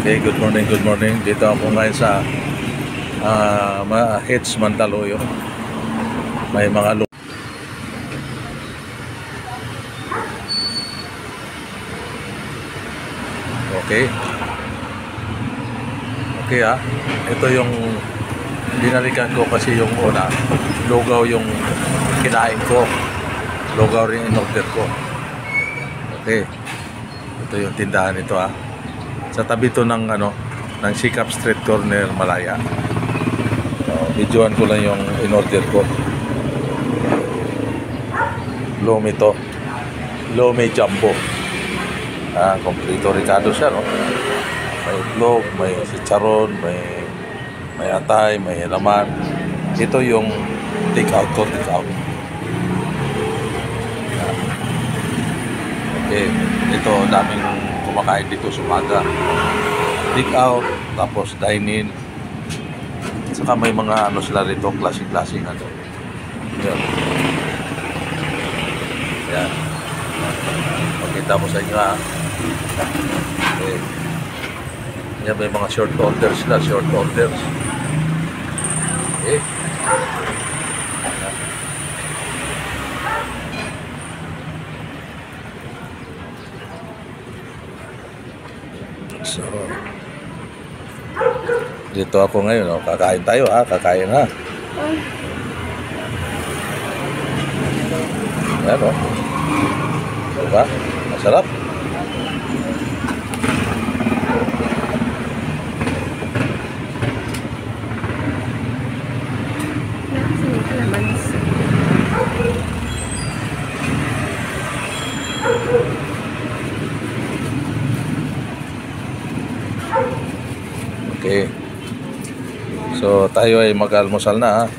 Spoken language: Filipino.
Okay, good morning, good morning. Dito ako ngayon sa Hits Mandaluyong. May mga okay. Okay ito yung binalikan ko kasi yung una, lugaw yung kinain ko. Lugaw rin in-order ko. Okay. Ito yung tindahan nito Sa tabi to ng ng Sikap Street Corner, Malaya. Videoan ko lang yung in-order ko. Lomi to. Lomi Jumbo. Kompleto Ricardo siya, no? May itlog, may chicharon, may atay, may laman. Ito yung take-out ko, take-out. Okay, ito daming kumakain dito sa umaga. Take-out, tapos dine-in. Saka may mga sila rito, klaseng-klaseng Yan. Yan. Pakita mo sa inyo Okay. Yan, may mga short orders sila, short orders. Okay. So, dito ako ngayon, kakain tayo kakain Yan diba? Masarap. Okay. So tayo ay mag-almusal na